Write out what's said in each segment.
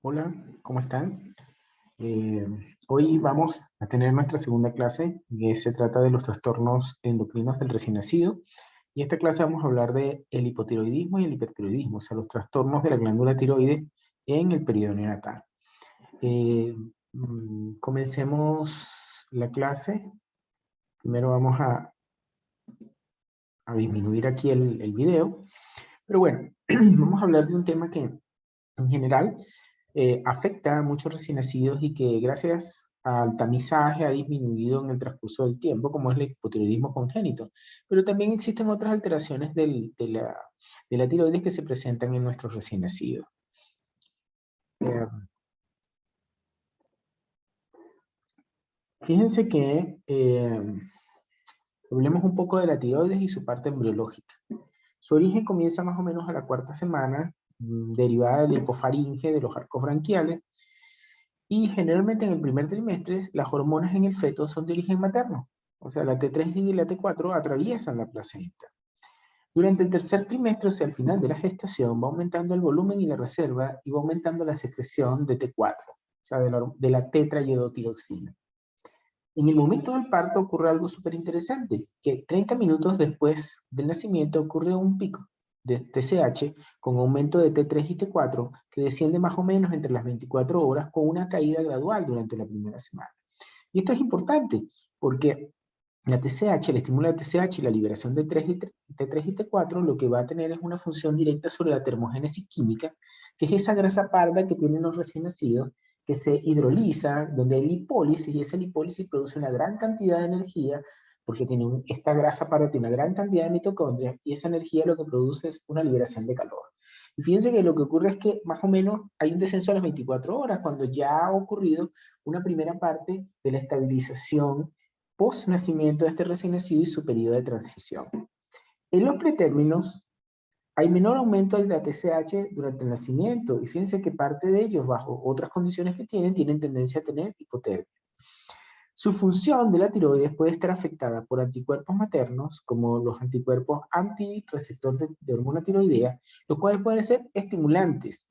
Hola, ¿cómo están? Eh, Hoy vamos a tener nuestra segunda clase, que se trata de los trastornos endocrinos del recién nacido. Y en esta clase vamos a hablar de el hipotiroidismo y el hipertiroidismo, o sea, los trastornos de la glándula tiroides en el periodo neonatal. Eh, Comencemos la clase. Primero vamos a disminuir aquí el video. Pero bueno, vamos a hablar de un tema que en general afecta a muchos recién nacidos y que gracias al tamizaje ha disminuido en el transcurso del tiempo, como es el hipotiroidismo congénito. Pero también existen otras alteraciones de la tiroides que se presentan en nuestros recién nacidos. Eh, Fíjense que hablemos un poco de la tiroides y su parte embriológica. Su origen comienza más o menos a la cuarta semana, derivada de la hipofaringe de los arcos branquiales. Y generalmente en el primer trimestre las hormonas en el feto son de origen materno. O sea, la T3 y la T4 atraviesan la placenta. Durante el tercer trimestre, o sea, al final de la gestación, va aumentando el volumen y la reserva y va aumentando la secreción de T4, o sea, de la tetraiodotiroxina. En el momento del parto ocurre algo súper interesante, que 30 minutos después del nacimiento ocurre un pico de TSH con aumento de T3 y T4 que desciende más o menos entre las 24 horas con una caída gradual durante la primera semana. Y esto es importante porque la TSH, el estímulo de TSH y la liberación de T3 y T4 lo que va a tener es una función directa sobre la termogénesis química, que es esa grasa parda que tienen los recién nacidos, que se hidroliza, donde hay lipólisis, y esa lipólisis produce una gran cantidad de energía, porque esta grasa parda tiene una gran cantidad de mitocondrias, y esa energía lo que produce es una liberación de calor. Y fíjense que lo que ocurre es que más o menos hay un descenso a las 24 horas, cuando ya ha ocurrido una primera parte de la estabilización post-nacimiento de este recién nacido y su periodo de transición. En los pretérminos, hay menor aumento del TSH durante el nacimiento, y fíjense que parte de ellos, bajo otras condiciones que tienen tendencia a tener hipotermia. Su función de la tiroides puede estar afectada por anticuerpos maternos, como los anticuerpos antirreceptor de hormona tiroidea, los cuales pueden ser estimulantes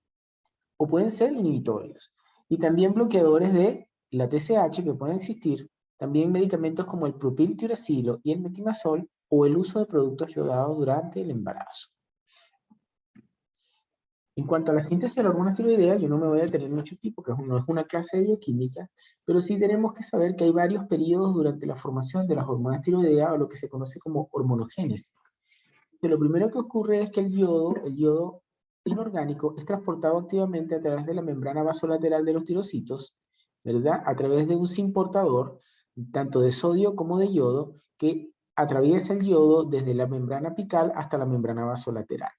o pueden ser inhibitorios. Y también bloqueadores de la TSH que pueden existir, también medicamentos como el propiltiuracilo y el metimazol o el uso de productos yodados durante el embarazo. En cuanto a la síntesis de la hormona tiroidea, yo no me voy a detener mucho aquí porque no es una clase de bioquímica, pero sí tenemos que saber que hay varios periodos durante la formación de las hormonas tiroideas o lo que se conoce como hormonogénesis. Lo primero que ocurre es que el yodo inorgánico, es transportado activamente a través de la membrana vasolateral de los tirocitos, ¿verdad? A través de un zinc portador, tanto de sodio como de yodo, que atraviesa el yodo desde la membrana apical hasta la membrana vasolateral.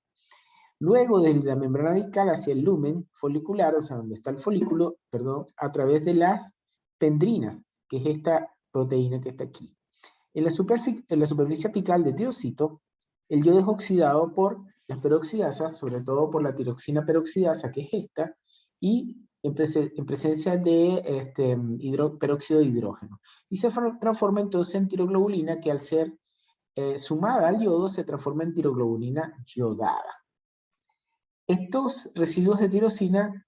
Luego, desde la membrana apical hacia el lumen folicular, o sea, donde está el folículo, perdón, a través de las pendrinas, que es esta proteína que está aquí. En la superficie apical del tirocito, el yodo es oxidado por las peroxidasas, sobre todo por la tiroxina peroxidasa, que es esta, y en presencia de peróxido de hidrógeno. Y se transforma entonces en tiroglobulina, que al ser sumada al yodo se transforma en tiroglobulina yodada. Estos residuos de tirosina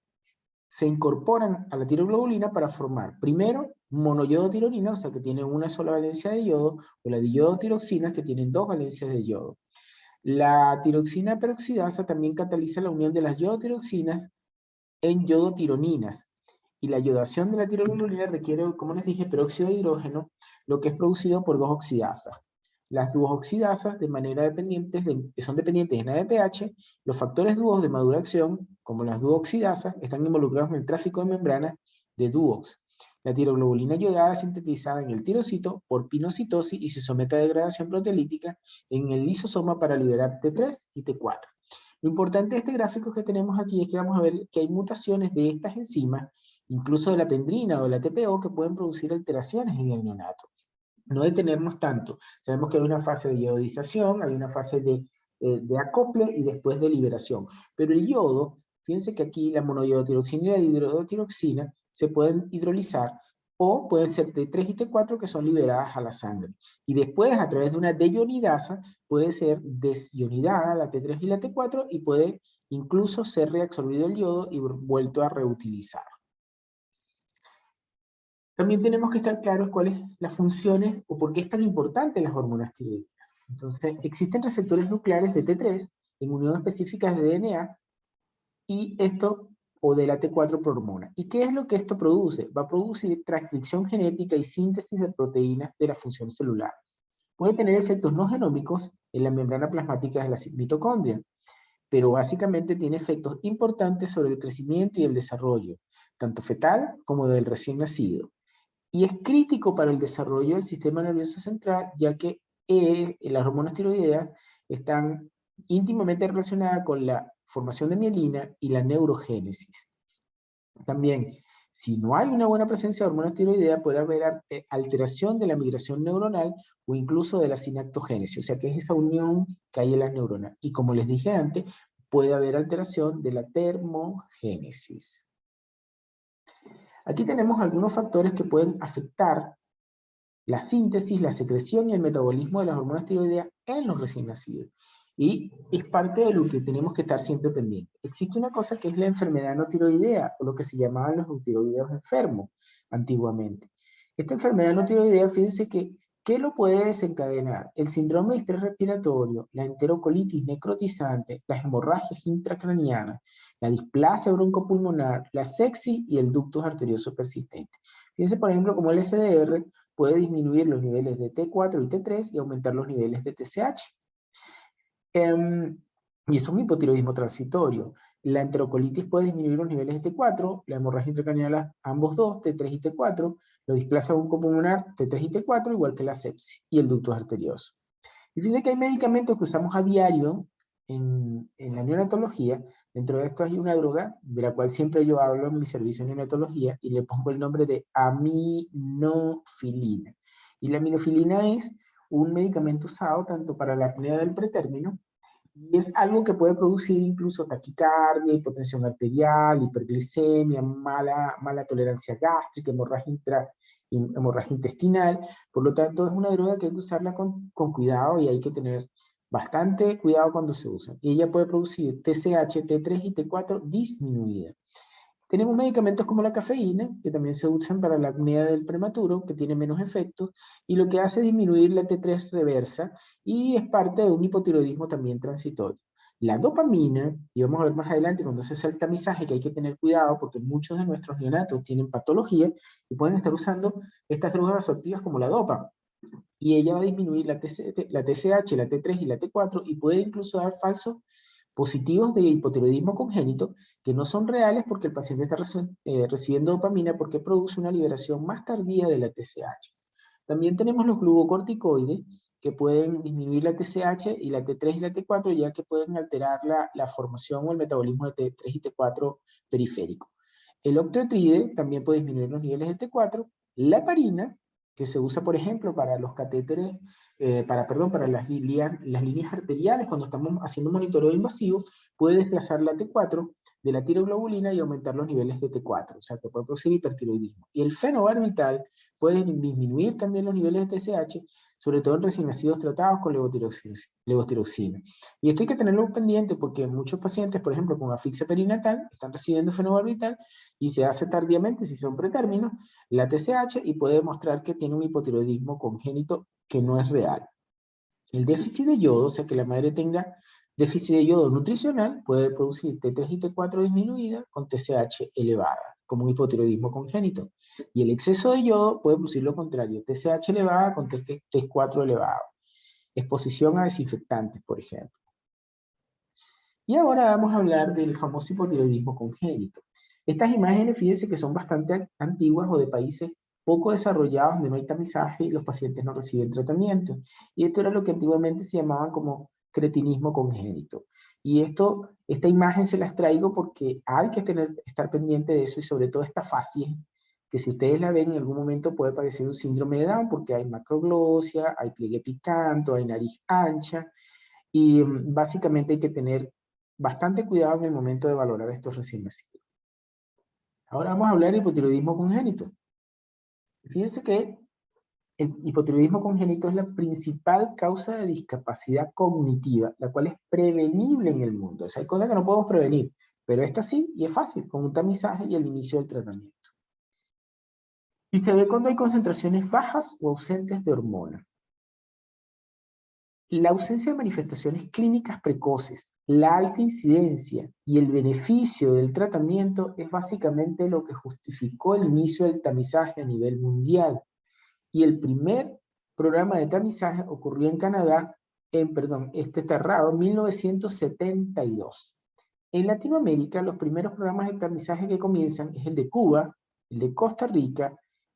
se incorporan a la tiroglobulina para formar, primero, monoyodotironina, o sea que tiene una sola valencia de yodo, o la diyodotiroxina, que tienen dos valencias de yodo. La tiroxina peroxidasa también cataliza la unión de las yodotiroxinas en yodotironinas. Y la yodación de la tiroglobulina requiere, como les dije, peróxido de hidrógeno, lo que es producido por dos oxidasas. Las duoxidasas, de manera dependiente, que son dependientes en ADPH, los factores dúos de maduración, como las duoxidasas, están involucrados en el tráfico de membrana de dúox. La tiroglobulina yodada es sintetizada en el tirocito por pinocitosis y se somete a degradación proteolítica en el lisosoma para liberar T3 y T4. Lo importante de este gráfico que tenemos aquí es que vamos a ver que hay mutaciones de estas enzimas, incluso de la pendrina o de la TPO, que pueden producir alteraciones en el neonato. No detenernos tanto. Sabemos que hay una fase de iodización, hay una fase de acople y después de liberación. Pero el yodo, fíjense que aquí la monoyodotiroxina y la hidrotiroxina se pueden hidrolizar o pueden ser T3 y T4 que son liberadas a la sangre. Y después, a través de una deionidasa, puede ser desionidada la T3 y la T4 y puede incluso ser reabsorbido el yodo y vuelto a reutilizar. También tenemos que estar claros cuáles las funciones o por qué es tan importante las hormonas tiroideas. Entonces, existen receptores nucleares de T3 en unión específicas de DNA y esto, o de la T4 por hormona. ¿Y qué es lo que esto produce? Va a producir transcripción genética y síntesis de proteínas de la función celular. Puede tener efectos no genómicos en la membrana plasmática de la mitocondria, pero básicamente tiene efectos importantes sobre el crecimiento y el desarrollo, tanto fetal como del recién nacido. Y es crítico para el desarrollo del sistema nervioso central, ya que las hormonas tiroideas están íntimamente relacionadas con la formación de mielina y la neurogénesis. También, si no hay una buena presencia de hormonas tiroideas, puede haber alteración de la migración neuronal o incluso de la sinaptogénesis, o sea que es esa unión que hay en las neuronas. Y como les dije antes, puede haber alteración de la termogénesis. Aquí tenemos algunos factores que pueden afectar la síntesis, la secreción y el metabolismo de las hormonas tiroideas en los recién nacidos. Y es parte de lo que tenemos que estar siempre pendientes. Existe una cosa que es la enfermedad no tiroidea, o lo que se llamaban los eutiroideos enfermos antiguamente. Esta enfermedad no tiroidea, fíjense que, ¿qué lo puede desencadenar? El síndrome de estrés respiratorio, la enterocolitis necrotizante, las hemorragias intracranianas, la displasia broncopulmonar, la sepsis y el ductus arterioso persistente. Fíjense, por ejemplo, como el SDR puede disminuir los niveles de T4 y T3 y aumentar los niveles de TSH. Y es un hipotiroidismo transitorio. La enterocolitis puede disminuir los niveles de T4, la hemorragia intracranial, ambos dos, T3 y T4, la displasia broncopulmonar, T3 y T4, igual que la sepsis y el ductus arterioso. Y fíjense que hay medicamentos que usamos a diario en la neonatología. Dentro de esto hay una droga, de la cual siempre yo hablo en mi servicio de neonatología, y le pongo el nombre de aminofilina. Y la aminofilina es un medicamento usado tanto para la apnea del pretérmino, y es algo que puede producir incluso taquicardia, hipotensión arterial, hiperglicemia, mala tolerancia gástrica, hemorragia intestinal. Por lo tanto, es una droga que hay que usarla con cuidado y hay que tener bastante cuidado cuando se usa. Y ella puede producir TSH, T3 y T4 disminuida. Tenemos medicamentos como la cafeína, que también se usan para la apnea del prematuro, que tiene menos efectos, y lo que hace es disminuir la T3 reversa, y es parte de un hipotiroidismo también transitorio. La dopamina, y vamos a ver más adelante cuando se hace el tamizaje, que hay que tener cuidado porque muchos de nuestros neonatos tienen patología y pueden estar usando estas drogas vasoactivas como la dopa. Y ella va a disminuir la TSH, la T3 y la T4 y puede incluso dar falsos positivos de hipotiroidismo congénito que no son reales porque el paciente está recibiendo dopamina porque produce una liberación más tardía de la TSH. También tenemos los glucocorticoides que pueden disminuir la TSH y la T3 y la T4 ya que pueden alterar la formación o el metabolismo de T3 y T4 periférico. El octreotide también puede disminuir los niveles de T4. La heparina, que se usa, por ejemplo, para los catéteres, para las líneas arteriales, cuando estamos haciendo monitoreo invasivo, puede desplazar la T4 de la tiroglobulina y aumentar los niveles de T4, o sea, que puede producir hipertiroidismo. Y el fenobarbital puede disminuir también los niveles de TSH, sobre todo en recién nacidos tratados con levotiroxina. Y esto hay que tenerlo pendiente porque muchos pacientes, por ejemplo, con asfixia perinatal, están recibiendo fenobarbital y se hace tardíamente, si son pretérminos, la TSH y puede demostrar que tiene un hipotiroidismo congénito que no es real. El déficit de yodo, o sea que la madre tenga déficit de yodo nutricional, puede producir T3 y T4 disminuida con TSH elevada, como un hipotiroidismo congénito. Y el exceso de yodo puede producir lo contrario, TSH elevada con T4 elevado. Exposición a desinfectantes, por ejemplo. Y ahora vamos a hablar del famoso hipotiroidismo congénito. Estas imágenes, fíjense que son bastante antiguas o de países poco desarrollados donde no hay tamizaje y los pacientes no reciben tratamiento. Y esto era lo que antiguamente se llamaba como cretinismo congénito. Y esta imagen se las traigo porque hay que estar pendiente de eso y sobre todo esta fascie, que si ustedes la ven en algún momento puede parecer un síndrome de Down porque hay macroglosia, hay pliegue picanto, hay nariz ancha y básicamente hay que tener bastante cuidado en el momento de valorar estos recién nacidos. Ahora vamos a hablar de hipotiroidismo congénito. Fíjense que El hipotiroidismo congénito es la principal causa de discapacidad cognitiva, la cual es prevenible en el mundo. O sea, hay cosas que no podemos prevenir, pero esta sí, y es fácil, con un tamizaje y el inicio del tratamiento. Y se ve cuando hay concentraciones bajas o ausentes de hormonas. La ausencia de manifestaciones clínicas precoces, la alta incidencia y el beneficio del tratamiento es básicamente lo que justificó el inicio del tamizaje a nivel mundial. Y el primer programa de tamizaje ocurrió en Canadá, está errado, en 1972. En Latinoamérica, los primeros programas de tamizaje que comienzan es el de Cuba, el de Costa Rica,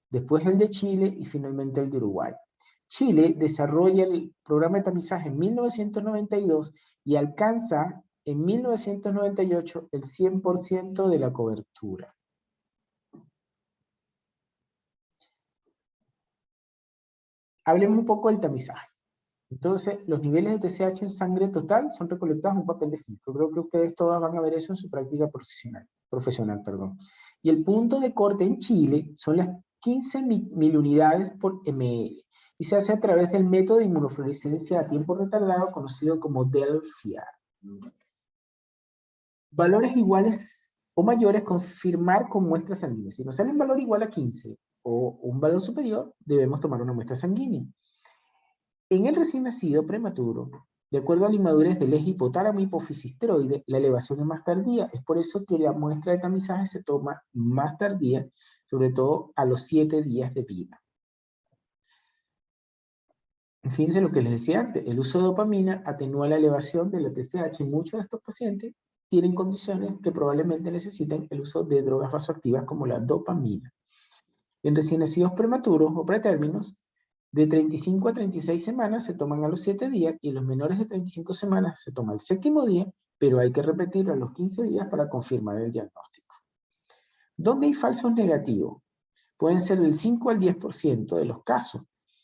después el de Chile y finalmente el de Uruguay. Chile desarrolla el programa de tamizaje en 1992 y alcanza en 1998 el 100% de la cobertura. Hablemos un poco del tamizaje. Entonces, los niveles de TSH en sangre total son recolectados en un papel de filtro. Creo que ustedes todas van a ver eso en su práctica profesional. Y el punto de corte en Chile son las 15 mil unidades por ml. Y se hace a través del método de inmunofluorescencia a tiempo retardado conocido como DELFIA. Valores iguales o mayores, confirmar con muestras sanguíneas. Si nos sale un valor igual a 15 o un valor superior, debemos tomar una muestra sanguínea. En el recién nacido prematuro, de acuerdo a la inmadurez del eje hipotálamo hipofisisteroide, la elevación es más tardía. Es por eso que la muestra de tamizaje se toma más tardía, sobre todo a los 7 días de vida. Fíjense lo que les decía antes, el uso de dopamina atenúa la elevación de la TSH. Muchos de estos pacientes tienen condiciones que probablemente necesiten el uso de drogas vasoactivas como la dopamina. En recién nacidos prematuros o pretérminos, de 35 a 36 semanas se toman a los 7 días y en los menores de 35 semanas se toma el 7º día, pero hay que repetirlo a los 15 días para confirmar el diagnóstico. ¿Dónde hay falsos negativos? Pueden ser del 5 al 10% de los casos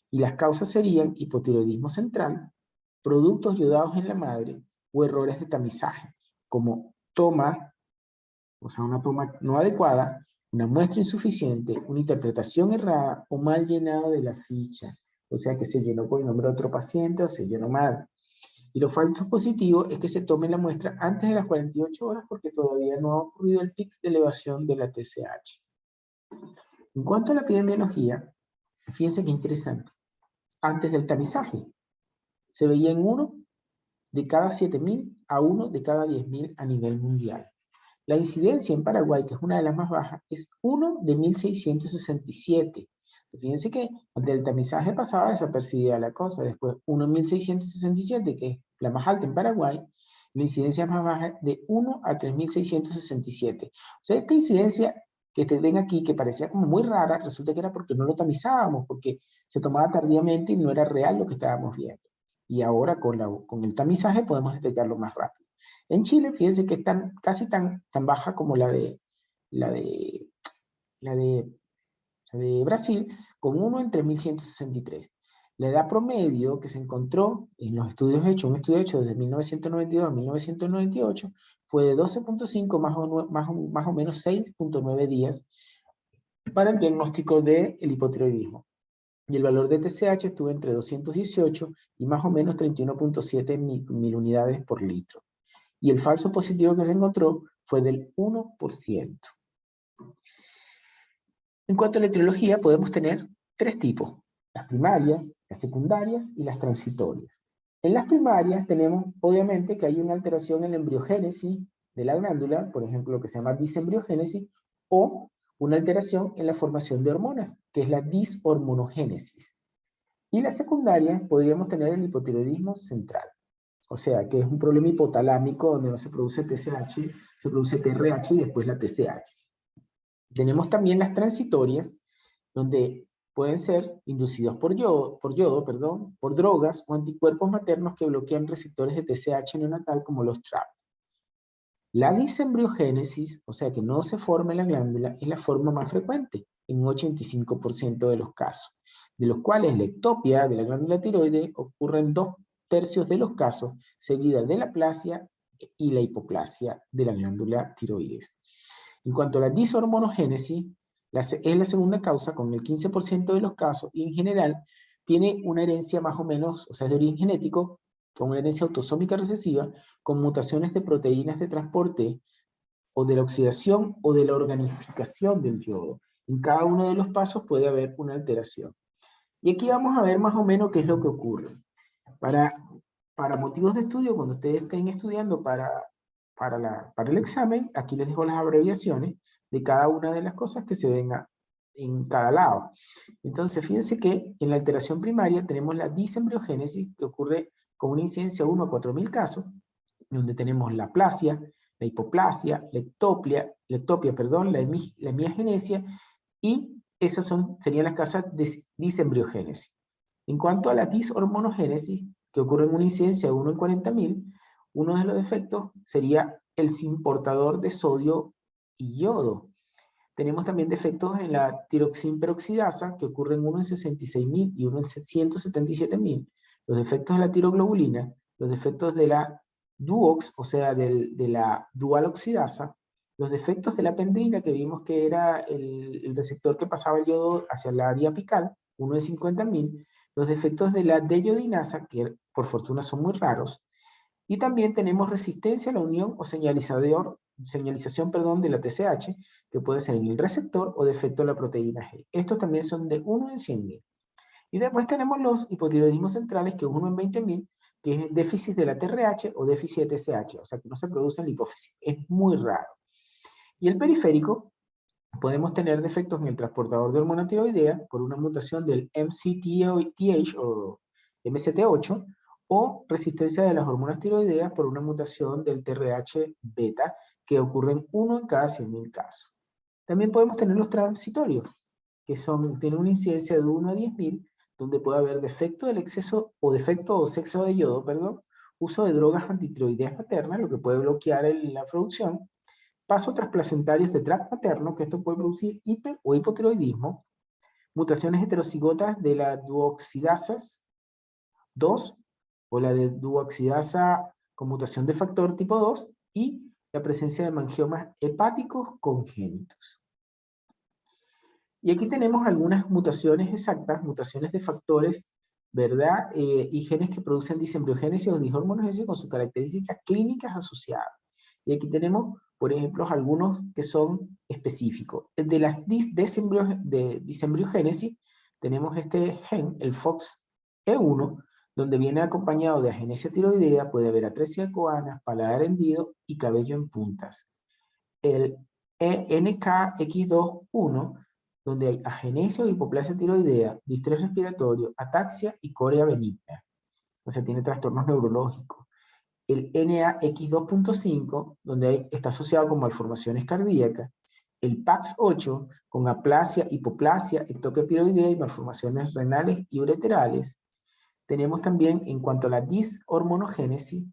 y las causas serían hipotiroidismo central, productos yodados en la madre o errores de tamizaje, como una toma no adecuada, una muestra insuficiente, una interpretación errada o mal llenado de la ficha. O sea que se llenó con el nombre de otro paciente o se llenó mal. Y lo falso positivo es que se tome la muestra antes de las 48 horas porque todavía no ha ocurrido el pic de elevación de la TSH. En cuanto a la epidemiología, fíjense qué interesante. Antes del tamizaje, se veía en 1 de cada 7.000 a 1 de cada 10.000 a nivel mundial. La incidencia en Paraguay, que es una de las más bajas, es 1 de 1.667. Fíjense que ante el tamizaje pasaba desapercibida la cosa. Después 1 en 1.667, que es la más alta en Paraguay, la incidencia más baja de 1 a 3.667. O sea, esta incidencia que te ven aquí, que parecía como muy rara, resulta que era porque no lo tamizábamos, porque se tomaba tardíamente y no era real lo que estábamos viendo. Y ahora con el tamizaje podemos detectarlo más rápido. En Chile, fíjense que es casi tan baja como la de Brasil, con 1 en 3.163. La edad promedio que se encontró en los estudios hechos, un estudio hecho desde 1992 a 1998, fue de 12.5 más o menos 6.9 días para el diagnóstico del hipotiroidismo. Y el valor de TSH estuvo entre 218 y más o menos 31.7 mil unidades por litro. Y el falso positivo que se encontró fue del 1%. En cuanto a la etiología, podemos tener 3 tipos: las primarias, las secundarias y las transitorias. En las primarias tenemos, obviamente, que hay una alteración en la embriogénesis de la glándula, por ejemplo, lo que se llama disembriogénesis, o una alteración en la formación de hormonas, que es la dishormonogénesis. Y la secundaria podríamos tener el hipotiroidismo central, o sea, que es un problema hipotalámico donde no se produce TSH, se produce TRH y después la TSH. Tenemos también las transitorias, donde pueden ser inducidos por drogas o anticuerpos maternos que bloquean receptores de TSH neonatal como los TRAP. La disembriogénesis, o sea que no se forma en la glándula, es la forma más frecuente, en un 85% de los casos, de los cuales la ectopia de la glándula tiroides ocurre en 2/3 de los casos, seguida de la aplasia y la hipoplasia de la glándula tiroides. En cuanto a la dishormonogénesis, Es la segunda causa con el 15% de los casos y en general tiene una herencia más o menos, o sea, de origen genético, con una herencia autosómica recesiva, con mutaciones de proteínas de transporte o de la oxidación o de la organificación del yodo. En cada uno de los pasos puede haber una alteración. Y aquí vamos a ver más o menos qué es lo que ocurre. Para motivos de estudio, cuando ustedes estén estudiando para el examen, aquí les dejo las abreviaciones de cada una de las cosas que se ven en cada lado. Entonces, fíjense que en la alteración primaria tenemos la disembriogénesis, que ocurre con una incidencia 1 a 4.000 casos, donde tenemos la aplasia, la hipoplasia, la ectopia, perdón, la hemiagenesia, y esas serían las causas de disembriogénesis. En cuanto a la dishormonogénesis, que ocurre en una incidencia de 1 en 40.000, uno de los defectos sería el simportador de sodio y yodo. Tenemos también defectos en la tiroxinperoxidasa, que ocurren 1 en 66.000 y 1 en 177.000. Los defectos de la tiroglobulina, los defectos de la duox, o sea, de la dual oxidasa, los defectos de la pendrina, que vimos que era el receptor que pasaba el yodo hacia el área apical, 1 en 50.000, los defectos de la deyodinasa, que por fortuna son muy raros, y también tenemos resistencia a la unión o señalización de la TSH, que puede ser en el receptor o defecto de la proteína G. Estos también son de 1 en 100.000. Y después tenemos los hipotiroidismos centrales, que es 1 en 20.000, que es déficit de la TRH o déficit de TSH, o sea que no se produce en la hipófisis. Es muy raro. Y el periférico, podemos tener defectos en el transportador de hormona tiroidea por una mutación del MCTH o MCT8, o resistencia de las hormonas tiroideas por una mutación del TRH beta, que ocurre en 1 en cada 100.000 casos. También podemos tener los transitorios, que tienen una incidencia de 1 a 10.000, donde puede haber defecto del exceso o defecto o sexo de yodo, perdón, uso de drogas antitiroideas maternas, lo que puede bloquear la producción, pasos trasplacentarios de TRAP materno, que esto puede producir hiper o hipotiroidismo, mutaciones heterocigotas de la duoxidasas 2 o la de duoxidasa con mutación de factor tipo 2 y la presencia de mangiomas hepáticos congénitos. Y aquí tenemos algunas mutaciones exactas, mutaciones de factores, ¿verdad? Y genes que producen disembriogénesis o dishormonogénesis con sus características clínicas asociadas. Y aquí tenemos, por ejemplo, algunos que son específicos. De las disembriogénesis, tenemos este gen, el FOXE1, donde viene acompañado de agenesia tiroidea, puede haber atresia de coanas, paladar hendido y cabello en puntas. El NKX2-1, donde hay agenesia o hipoplasia tiroidea, distrés respiratorio, ataxia y corea benigna. O sea, tiene trastornos neurológicos. El NAX2.5, donde está asociado con malformaciones cardíacas. El PAX8, con aplasia, hipoplasia, ectopia tiroidea y malformaciones renales y ureterales. Tenemos también, en cuanto a la dishormonogénesis,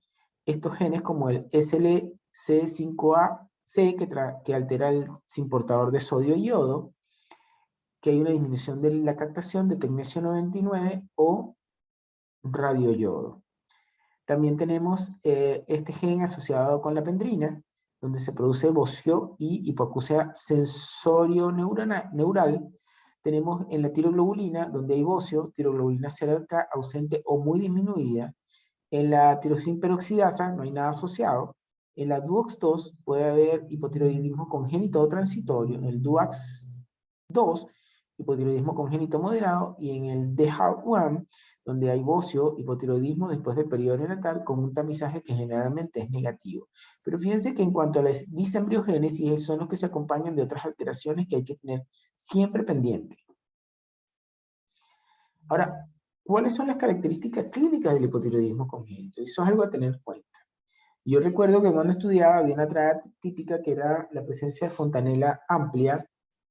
estos genes como el SLC5AC, que altera el simportador de sodio y yodo, que hay una disminución de la captación de tecnesio 99 o radioyodo. También tenemos este gen asociado con la pendrina, donde se produce bocio y hipoacusia sensorio-neural. Tenemos en la tiroglobulina, donde hay bocio, tiroglobulina cerca, ausente o muy disminuida. En la tiroxinperoxidasa no hay nada asociado. En la DUOX2 puede haber hipotiroidismo congénito o transitorio. En el DUAX2, hipotiroidismo congénito moderado. Y en el DHAR1, donde hay bocio, hipotiroidismo después del periodo neonatal con un tamizaje que generalmente es negativo. Pero fíjense que en cuanto a la disembriogénesis, son los que se acompañan de otras alteraciones que hay que tener siempre pendiente. Ahora, ¿cuáles son las características clínicas del hipotiroidismo congénito? Eso es algo a tener en cuenta. Yo recuerdo que cuando estudiaba había una triada típica que era la presencia de fontanela amplia,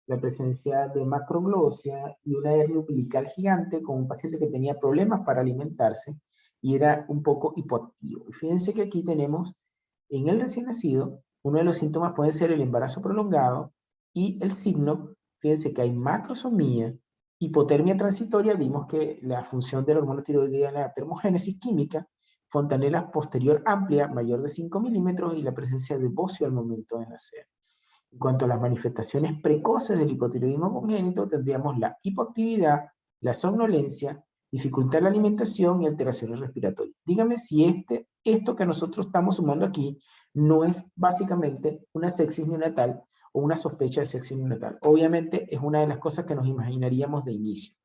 la presencia de macroglosia y una hernia umbilical gigante con un paciente que tenía problemas para alimentarse y era un poco hipoactivo. Y fíjense que aquí tenemos en el recién nacido, uno de los síntomas puede ser el embarazo prolongado y el signo, fíjense que hay macrosomía, hipotermia transitoria, vimos que la función de la hormona tiroidea en la termogénesis química, fontanela posterior amplia, mayor de 5 milímetros y la presencia de bocio al momento de nacer. En cuanto a las manifestaciones precoces del hipotiroidismo congénito, tendríamos la hipoactividad, la somnolencia, dificultad en la alimentación y alteraciones respiratorias. Dígame si esto que nosotros estamos sumando aquí no es básicamente una sepsis neonatal o una sospecha de sepsis neonatal. Obviamente es una de las cosas que nos imaginaríamos de inicio.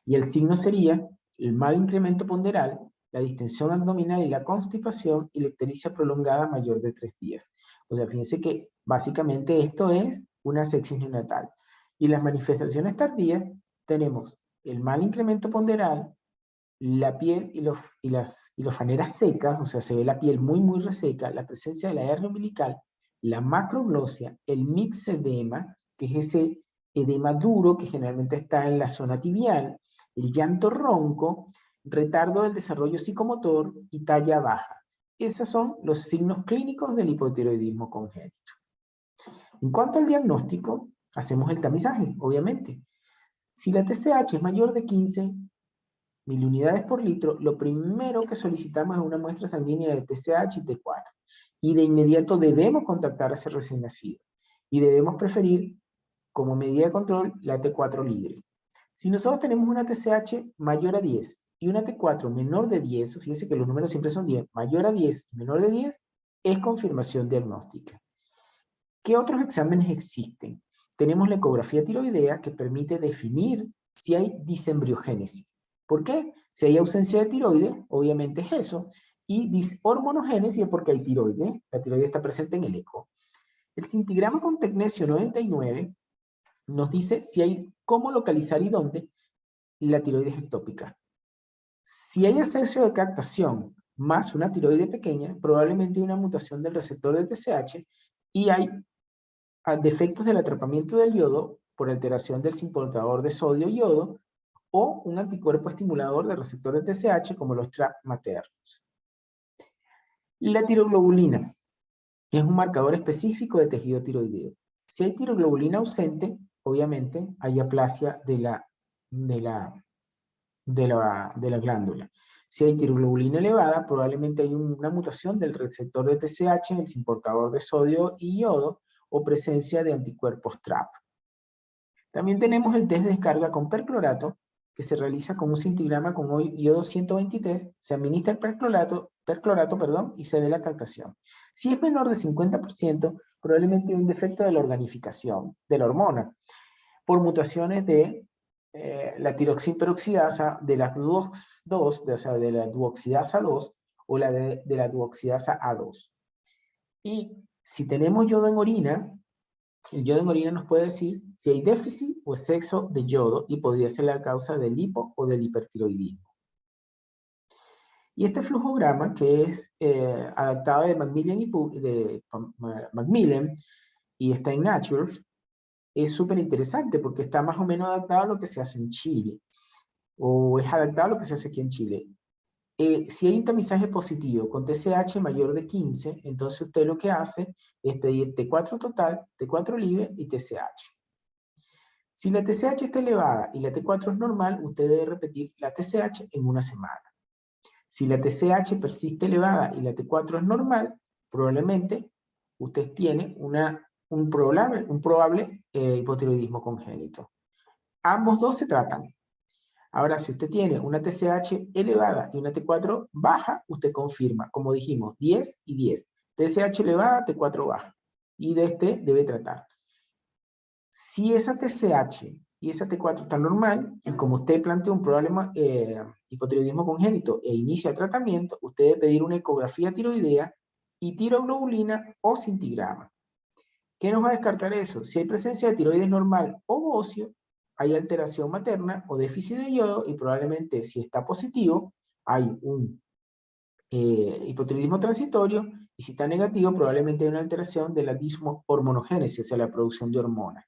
Y el signo sería el mal incremento ponderal, la distensión abdominal y la constipación y la ictericia prolongada mayor de 3 días. O sea, fíjense que básicamente esto es una sepsis neonatal. Y las manifestaciones tardías tenemos el mal incremento ponderal, la piel y las faneras secas, o sea, se ve la piel muy reseca, la presencia de la hernia umbilical, la macroglosia, el mixedema, que es ese edema duro que generalmente está en la zona tibial, el llanto ronco, retardo del desarrollo psicomotor y talla baja. Esos son los signos clínicos del hipotiroidismo congénito. En cuanto al diagnóstico, hacemos el tamizaje, obviamente. Si la TSH es mayor de 15 miliunidades por litro, lo primero que solicitamos es una muestra sanguínea de TSH y T4. Y de inmediato debemos contactar a ese recién nacido. Y debemos preferir, como medida de control, la T4 libre. Si nosotros tenemos una TSH mayor a 10 y una T4 menor de 10, fíjense que los números siempre son 10, mayor a 10 y menor de 10, es confirmación diagnóstica. ¿Qué otros exámenes existen? Tenemos la ecografía tiroidea que permite definir si hay disembriogénesis. ¿Por qué? Si hay ausencia de tiroides, obviamente es eso, y dishormonogénesis es porque hay tiroides. La tiroides está presente en el eco. El cintigrama con tecnesio 99 nos dice si hay cómo localizar y dónde la tiroides ectópica. Si hay exceso de captación más una tiroide pequeña, probablemente hay una mutación del receptor de TSH y hay defectos del atrapamiento del yodo por alteración del transportador de sodio-yodo o un anticuerpo estimulador del receptor de TSH como los TRAP maternos. La tiroglobulina es un marcador específico de tejido tiroideo. Si hay tiroglobulina ausente, obviamente hay aplasia de la glándula. Si hay tiroglobulina elevada, probablemente hay una mutación del receptor de TSH en el transportador de sodio y yodo o presencia de anticuerpos TRAP. También tenemos el test de descarga con perclorato, que se realiza con un cintigrama con yodo 123, se administra el perclorato, y se ve la captación. Si es menor de 50%, probablemente hay un defecto de la organificación de la hormona, por mutaciones de la tiroxinperoxidasa de la DUOX2, o sea, de la duoxidasa 2, o la de la duoxidasa A2. Y si tenemos yodo en orina, el yodo en orina nos puede decir si hay déficit o exceso de yodo y podría ser la causa del hipo o del hipertiroidismo. Y este flujograma, que es adaptado de Macmillan y está en Nature, es súper interesante porque está más o menos adaptado a lo que se hace en Chile, o es adaptado a lo que se hace aquí en Chile. Si hay un tamizaje positivo con TSH mayor de 15, entonces usted lo que hace es pedir T4 total, T4 libre y TSH. Si la TSH está elevada y la T4 es normal, usted debe repetir la TSH en una semana. Si la TSH persiste elevada y la T4 es normal, probablemente usted tiene un probable hipotiroidismo congénito. Ambos dos se tratan. Ahora, si usted tiene una TSH elevada y una T4 baja, usted confirma, como dijimos, 10 y 10. TSH elevada, T4 baja. Y de este debe tratar. Si esa TSH y esa T4 está normal, y como usted planteó un problema hipotiroidismo congénito e inicia el tratamiento, usted debe pedir una ecografía tiroidea y tiroglobulina o cintigrama. ¿Qué nos va a descartar eso? Si hay presencia de tiroides normal o óseo, hay alteración materna o déficit de yodo y probablemente si está positivo hay un hipotiroidismo transitorio y si está negativo probablemente hay una alteración de la dishormonogénesis, o sea, la producción de hormonas.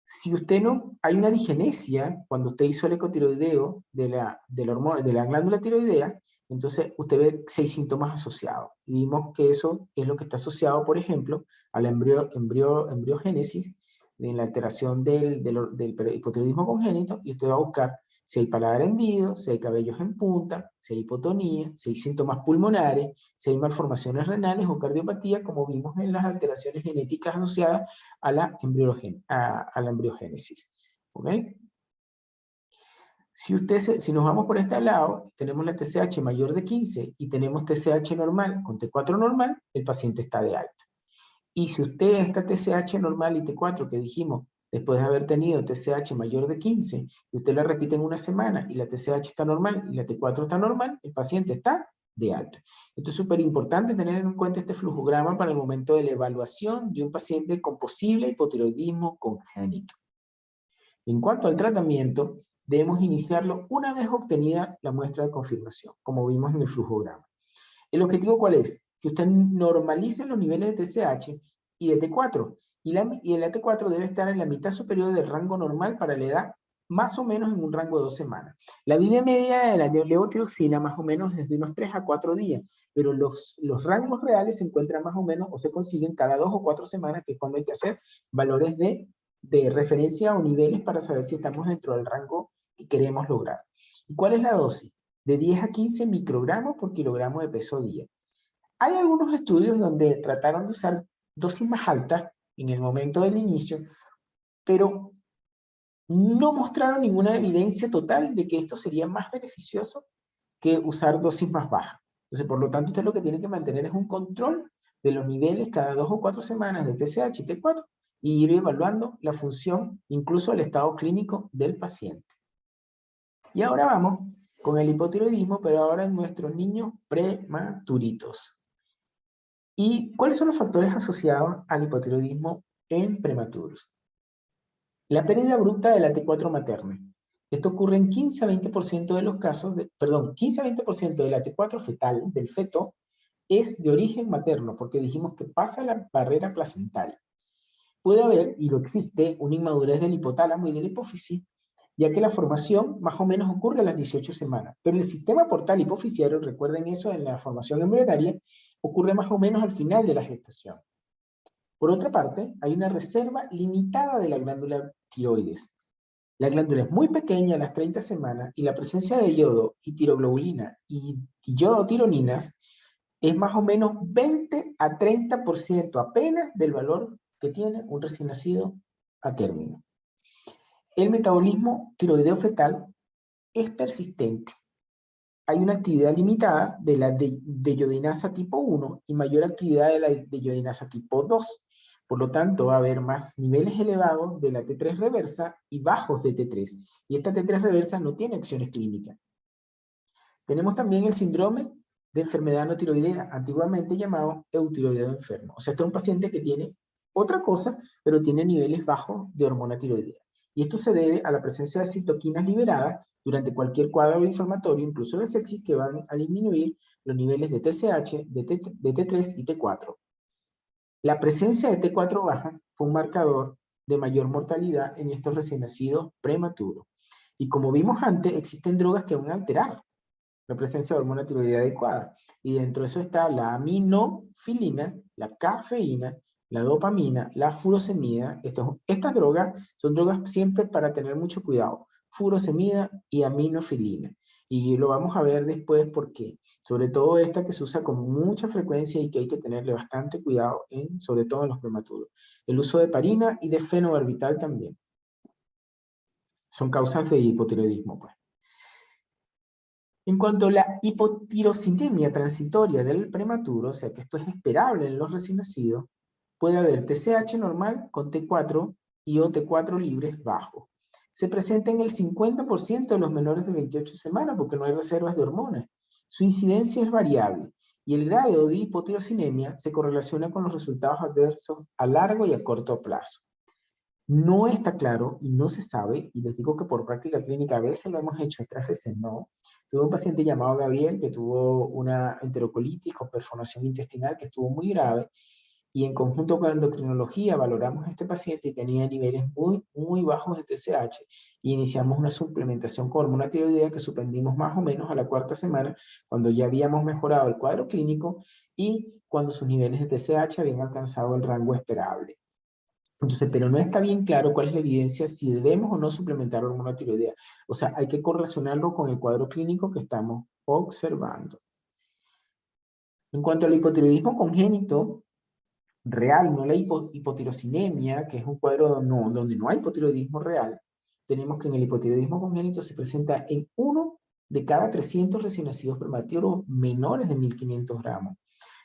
Si usted no, hay una digenesia cuando usted hizo el ecotiroideo de la glándula tiroidea, entonces usted ve 6 síntomas asociados. Y vimos que eso es lo que está asociado, por ejemplo, a la embriogénesis, en la alteración del hipotiroidismo congénito, y usted va a buscar si hay paladar hendido, si hay cabellos en punta, si hay hipotonía, si hay síntomas pulmonares, si hay malformaciones renales o cardiopatía, como vimos en las alteraciones genéticas asociadas a la embriogénesis. ¿Ok? Si nos vamos por este lado, tenemos la TSH mayor de 15 y tenemos TSH normal con T4 normal, el paciente está de alta. Y si usted esta TSH normal y T4 que dijimos, después de haber tenido TSH mayor de 15, y usted la repite en una semana, y la TSH está normal y la T4 está normal, el paciente está de alta. Esto es súper importante tener en cuenta este flujograma para el momento de la evaluación de un paciente con posible hipotiroidismo congénito. En cuanto al tratamiento, debemos iniciarlo una vez obtenida la muestra de confirmación, como vimos en el flujograma. ¿El objetivo cuál es? Que usted normalice los niveles de TSH y de T4. Y el T4 debe estar en la mitad superior del rango normal para la edad, más o menos en un rango de 2 semanas. La vida media de la levotiroxina más o menos es de unos 3 a 4 días, pero los rangos reales se encuentran más o menos o se consiguen cada 2 o 4 semanas, que es cuando hay que hacer valores de referencia o niveles para saber si estamos dentro del rango que queremos lograr. ¿Y cuál es la dosis? De 10 a 15 microgramos por kilogramo de peso día. Hay algunos estudios donde trataron de usar dosis más altas en el momento del inicio, pero no mostraron ninguna evidencia total de que esto sería más beneficioso que usar dosis más bajas. Entonces, por lo tanto, usted lo que tiene que mantener es un control de los niveles cada 2 o 4 semanas de TSH y T4 y ir evaluando la función, incluso el estado clínico del paciente. Y ahora vamos con el hipotiroidismo, pero ahora en nuestros niños prematuritos. ¿Y cuáles son los factores asociados al hipotiroidismo en prematuros? La pérdida abrupta de la T4 materna. Esto ocurre en 15 a 20% de los casos, 15 a 20% de la T4 fetal, del feto, es de origen materno, porque dijimos que pasa la barrera placentaria. Puede haber, y lo existe, una inmadurez del hipotálamo y de la hipófisis, ya que la formación más o menos ocurre a las 18 semanas. Pero el sistema portal hipofisiario, recuerden eso en la formación embrionaria, ocurre más o menos al final de la gestación. Por otra parte, hay una reserva limitada de la glándula tiroides. La glándula es muy pequeña a las 30 semanas y la presencia de yodo y tiroglobulina y yodotironinas es más o menos 20 a 30% apenas del valor que tiene un recién nacido a término. El metabolismo tiroideo fetal es persistente. Hay una actividad limitada de la deyodinasa tipo 1 y mayor actividad de la deyodinasa tipo 2. Por lo tanto, va a haber más niveles elevados de la T3 reversa y bajos de T3. Y esta T3 reversa no tiene acciones clínicas. Tenemos también el síndrome de enfermedad no tiroidea, antiguamente llamado eutiroideo enfermo. O sea, este es un paciente que tiene otra cosa, pero tiene niveles bajos de hormona tiroidea. Y esto se debe a la presencia de citoquinas liberadas durante cualquier cuadro inflamatorio, incluso de sepsis, que van a disminuir los niveles de TSH, de T3 y T4. La presencia de T4 baja fue un marcador de mayor mortalidad en estos recién nacidos prematuros. Y como vimos antes, existen drogas que van a alterar la presencia de hormona tiroidea adecuada. Y dentro de eso está la aminofilina, la cafeína, la dopamina, la furosemida. Estas drogas son drogas siempre para tener mucho cuidado. Furosemida y aminofilina. Y lo vamos a ver después porque, sobre todo esta que se usa con mucha frecuencia y que hay que tenerle bastante cuidado, sobre todo en los prematuros. El uso de heparina y de fenobarbital también. Son causas de hipotiroidismo, pues. En cuanto a la hipotirocinemia transitoria del prematuro, o sea que esto es esperable en los recién nacidos, puede haber TSH normal con T4 y o T4 libres bajos. Se presenta en el 50% de los menores de 28 semanas porque no hay reservas de hormonas. Su incidencia es variable y el grado de hipotirocinemia se correlaciona con los resultados adversos a largo y a corto plazo. No está claro y no se sabe, y les digo que por práctica clínica a veces lo hemos hecho, otras veces no. Tuve un paciente llamado Gabriel que tuvo una enterocolitis con perforación intestinal que estuvo muy grave, y en conjunto con endocrinología valoramos a este paciente y tenía niveles muy bajos de TSH, y iniciamos una suplementación con hormona tiroidea que suspendimos más o menos a la 4ª semana, cuando ya habíamos mejorado el cuadro clínico y cuando sus niveles de TSH habían alcanzado el rango esperable. Entonces, pero no está bien claro cuál es la evidencia si debemos o no suplementar hormona tiroidea. O sea, hay que correlacionarlo con el cuadro clínico que estamos observando. En cuanto al hipotiroidismo congénito, real, no la hipotirocinemia, que es un cuadro donde no hay hipotiroidismo real, tenemos que en el hipotiroidismo congénito se presenta en 1 de cada 300 recién nacidos prematuros menores de 1500 gramos.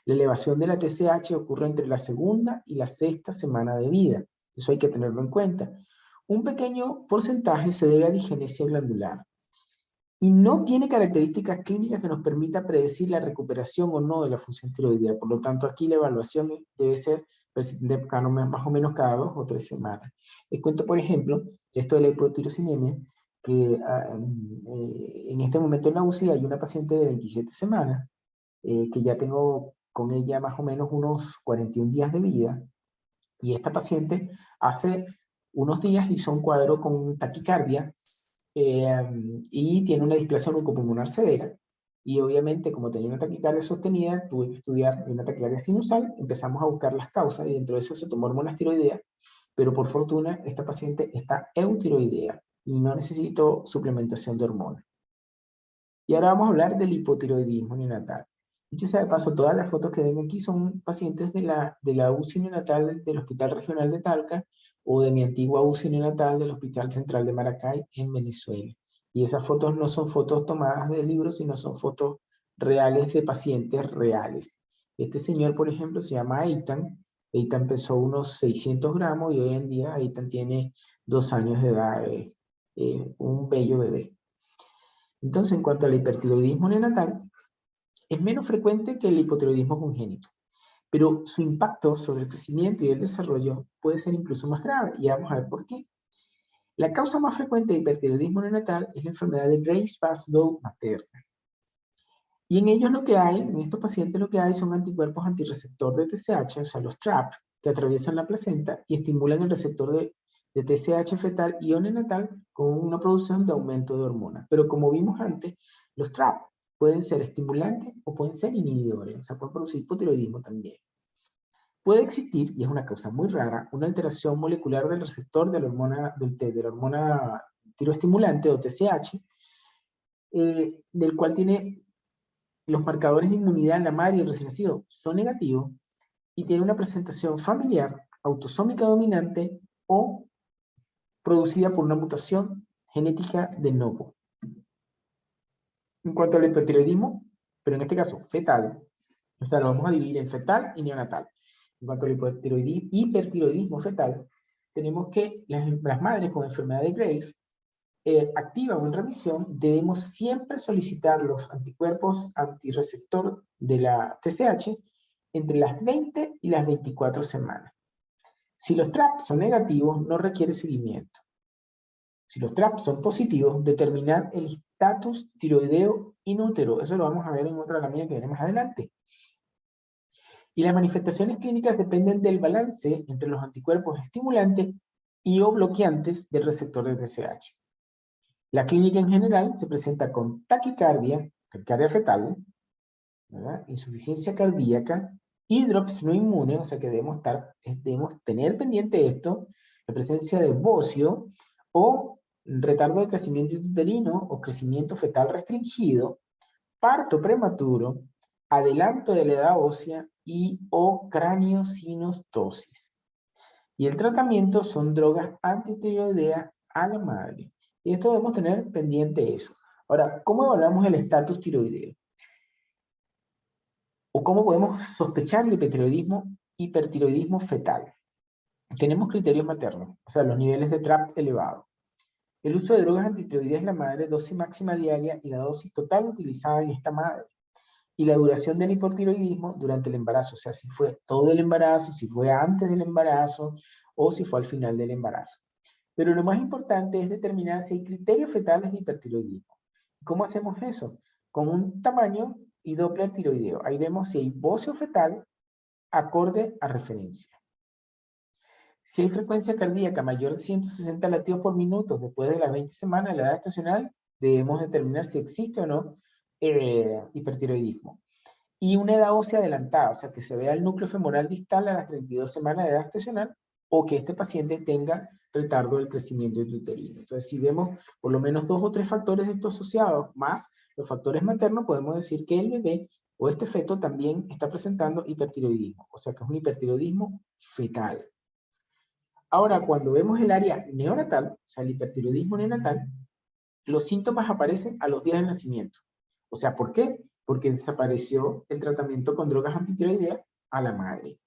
La elevación de la TSH ocurre entre la segunda y la sexta semana de vida. Eso hay que tenerlo en cuenta. Un pequeño porcentaje se debe a digenesia glandular y no tiene características clínicas que nos permita predecir la recuperación o no de la función tiroidea. Por lo tanto, aquí la evaluación debe ser persistente más o menos cada 2 o 3 semanas. Les cuento, por ejemplo, que esto de la hipotirocinemia, que en este momento en la UCI hay una paciente de 27 semanas, que ya tengo con ella más o menos unos 41 días de vida, y esta paciente hace unos días hizo un cuadro con taquicardia, y tiene una displasia oncopulmonar severa, y obviamente como tenía una taquicardia sostenida, tuve que estudiar una taquicardia sinusal, empezamos a buscar las causas, y dentro de eso se tomó hormonas tiroideas, pero por fortuna esta paciente está eutiroidea, y no necesito suplementación de hormonas. Y ahora vamos a hablar del hipotiroidismo neonatal. Dicho sea de paso, todas las fotos que ven aquí son pacientes de la UCI neonatal del Hospital Regional de Talca o de mi antigua UCI neonatal del Hospital Central de Maracay en Venezuela. Y esas fotos no son fotos tomadas de libros, sino son fotos reales de pacientes reales. Este señor, por ejemplo, se llama Eitan. Eitan pesó unos 600 gramos y hoy en día Eitan tiene 2 años de edad, un bello bebé. Entonces, en cuanto al hipertiroidismo neonatal, es menos frecuente que el hipotiroidismo congénito, pero su impacto sobre el crecimiento y el desarrollo puede ser incluso más grave, y vamos a ver por qué. La causa más frecuente de hipertiroidismo neonatal es la enfermedad de Graves-Paslow materna. Y en ellos lo que hay, en estos pacientes lo que hay son anticuerpos antirreceptor de TSH, o sea, los TRAP, que atraviesan la placenta y estimulan el receptor de TSH fetal y o neonatal con una producción de aumento de hormonas. Pero como vimos antes, los TRAP pueden ser estimulantes o pueden ser inhibidores, o sea, pueden producir hipotiroidismo también. Puede existir, y es una causa muy rara, una alteración molecular del receptor de la hormona tiroestimulante o TSH, del cual tiene los marcadores de inmunidad en la madre y el recién nacido son negativos, y tiene una presentación familiar, autosómica dominante o producida por una mutación genética de novo. En cuanto al hipotiroidismo, pero en este caso fetal, o sea, lo vamos a dividir en fetal y neonatal. En cuanto al hipertiroidismo fetal, tenemos que las madres con enfermedad de Graves, activa o en remisión, debemos siempre solicitar los anticuerpos antirreceptor de la TSH entre las 20 y las 24 semanas. Si los TRAP son negativos, no requiere seguimiento. Si los TRAP son positivos, determinar el estatus tiroideo in útero. Eso lo vamos a ver en otra lámina que viene más adelante. Y las manifestaciones clínicas dependen del balance entre los anticuerpos estimulantes y o bloqueantes del receptor de TSH. La clínica en general se presenta con taquicardia fetal, ¿verdad? Insuficiencia cardíaca, hidrops no inmune, o sea que debemos tener pendiente esto, la presencia de bocio o retardo de crecimiento uterino o crecimiento fetal restringido, parto prematuro, adelanto de la edad ósea y o craniosinostosis. Y el tratamiento son drogas antitiroideas a la madre. Y esto debemos tener pendiente eso. Ahora, ¿cómo evaluamos el estatus tiroideo? ¿O cómo podemos sospechar el hipertiroidismo fetal? Tenemos criterios maternos, o sea, los niveles de TRAP elevados. El uso de drogas antitiroideas en la madre, dosis máxima diaria y la dosis total utilizada en esta madre. Y la duración del hipotiroidismo durante el embarazo, o sea, si fue todo el embarazo, si fue antes del embarazo o si fue al final del embarazo. Pero lo más importante es determinar si hay criterios fetales de hipertiroidismo. ¿Cómo hacemos eso? Con un tamaño y Doppler tiroideo. Ahí vemos si hay bocio fetal acorde a referencia. Si hay frecuencia cardíaca mayor de 160 latidos por minuto después de las 20 semanas de la edad estacional, debemos determinar si existe o no hipertiroidismo. Y una edad ósea adelantada, o sea, que se vea el núcleo femoral distal a las 32 semanas de edad estacional, o que este paciente tenga retardo del crecimiento intrauterino. Entonces, si vemos por lo menos 2 o 3 factores de estos asociados, más los factores maternos, podemos decir que el bebé o este feto también está presentando hipertiroidismo, o sea que es un hipertiroidismo fetal. Ahora, cuando vemos el área neonatal, o sea, el hipertiroidismo neonatal, los síntomas aparecen a los días del nacimiento. O sea, ¿por qué? Porque desapareció el tratamiento con drogas antitiroideas a la madre.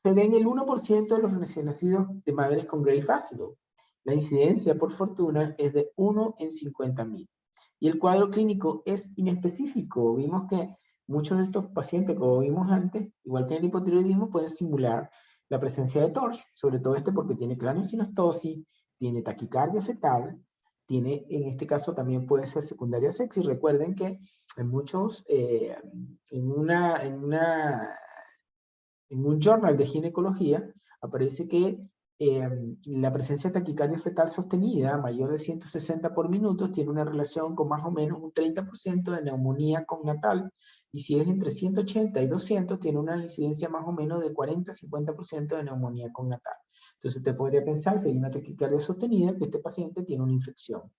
Se ve en el 1% de los recién nacidos de madres con Graves' ácido. La incidencia, por fortuna, es de 1 en 50.000. Y el cuadro clínico es inespecífico. Vimos que muchos de estos pacientes, como vimos antes, igual que en el hipotiroidismo, pueden simular la presencia de TORCH, sobre todo este porque tiene craniosynostosis, tiene taquicardia fetal, tiene, en este caso también puede ser secundaria sepsis. Recuerden que en muchos, en un journal de ginecología aparece que la presencia de taquicardia fetal sostenida, mayor de 160 por minuto, tiene una relación con más o menos un 30% de neumonía cognatal, y si es entre 180 y 200, tiene una incidencia más o menos de 40-50% de neumonía cognatal. Entonces usted podría pensar, si hay una taquicardia sostenida, que este paciente tiene una infección.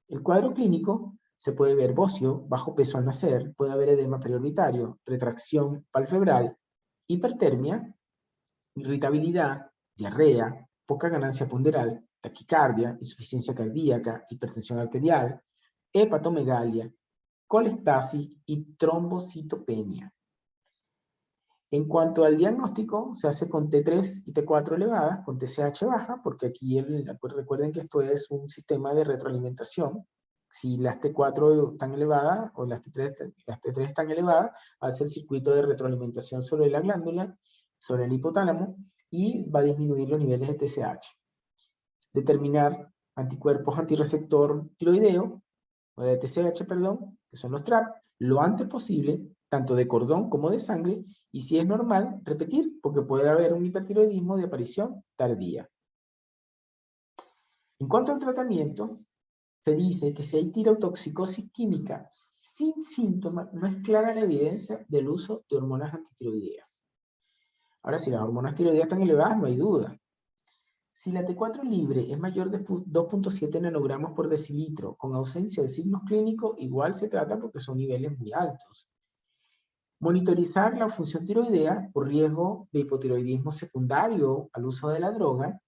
El cuadro clínico se puede ver bocio, bajo peso al nacer, puede haber edema periorbitario, retracción palpebral, hipertermia, irritabilidad, diarrea, poca ganancia ponderal, taquicardia, insuficiencia cardíaca, hipertensión arterial, hepatomegalia, colestasis y trombocitopenia. En cuanto al diagnóstico, se hace con T3 y T4 elevadas, con TSH baja, porque aquí recuerden que esto es un sistema de retroalimentación. Si las T4 están elevadas o las T3 están elevadas, hace el circuito de retroalimentación sobre la glándula, sobre el hipotálamo, y va a disminuir los niveles de TSH. Determinar anticuerpos antirreceptor tiroideo, o de TSH, perdón, que son los TRAP, lo antes posible, tanto de cordón como de sangre, y si es normal, repetir, porque puede haber un hipertiroidismo de aparición tardía. En cuanto al tratamiento, se dice que si hay tirotoxicosis química sin síntomas, no es clara la evidencia del uso de hormonas antitiroideas. Ahora, si las hormonas tiroideas están elevadas, no hay duda. Si la T4 libre es mayor de 2.7 nanogramos por decilitro, con ausencia de signos clínicos, igual se trata porque son niveles muy altos. Monitorizar la función tiroidea por riesgo de hipotiroidismo secundario al uso de la droga.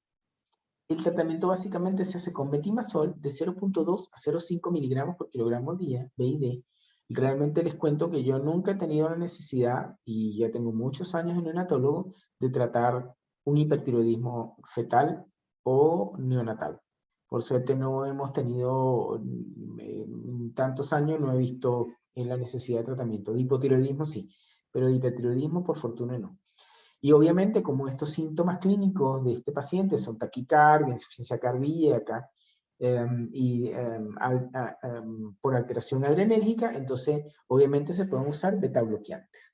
El tratamiento básicamente se hace con metimazol de 0.2 a 0.5 miligramos por kilogramo día, BID. Realmente les cuento que yo nunca he tenido la necesidad, y ya tengo muchos años en neonatólogo, de tratar un hipertiroidismo fetal o neonatal. Por suerte no hemos tenido tantos años, no he visto en la necesidad de tratamiento. De hipotiroidismo sí, pero de hipertiroidismo por fortuna no. Y obviamente, como estos síntomas clínicos de este paciente son taquicardia, insuficiencia cardíaca por alteración adrenérgica, entonces obviamente se pueden usar beta-bloqueantes.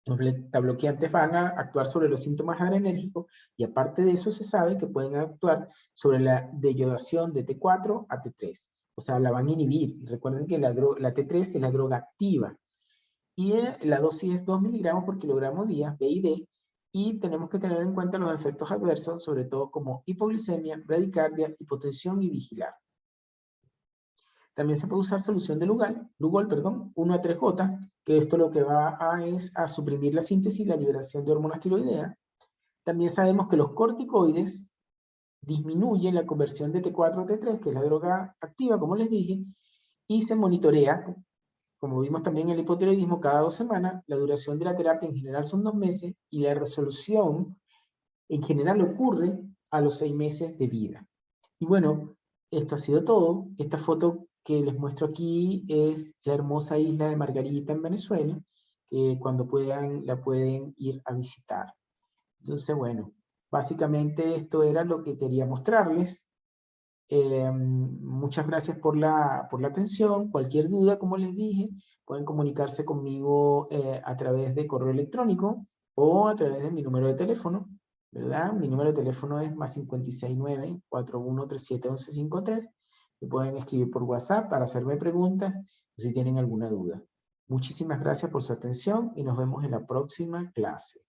Los beta-bloqueantes van a actuar sobre los síntomas adrenérgicos, y aparte de eso se sabe que pueden actuar sobre la deyodación de T4 a T3. O sea, la van a inhibir. Y recuerden que la T3 es la droga activa. Y la dosis es 2 miligramos por kilogramo día, BID, y tenemos que tener en cuenta los efectos adversos, sobre todo como hipoglicemia, bradicardia, hipotensión y vigilar. También se puede usar solución de Lugol, 1 a 3 gotas, que esto lo que va es a suprimir la síntesis y la liberación de hormonas tiroideas. También sabemos que los corticoides disminuyen la conversión de T4 a T3, que es la droga activa, como les dije, y se monitorea, como vimos también en el hipotiroidismo, cada 2 semanas. La duración de la terapia en general son 2 meses, y la resolución en general ocurre a los 6 meses de vida. Y bueno, esto ha sido todo. Esta foto que les muestro aquí es la hermosa isla de Margarita en Venezuela, que cuando puedan la pueden ir a visitar. Entonces, bueno, básicamente esto era lo que quería mostrarles. Muchas gracias por la atención. Cualquier duda, como les dije, pueden comunicarse conmigo a través de correo electrónico o a través de mi número de teléfono, ¿verdad? Mi número de teléfono es más 569-4137-1153. Me pueden escribir por WhatsApp para hacerme preguntas si tienen alguna duda. Muchísimas gracias por su atención y nos vemos en la próxima clase.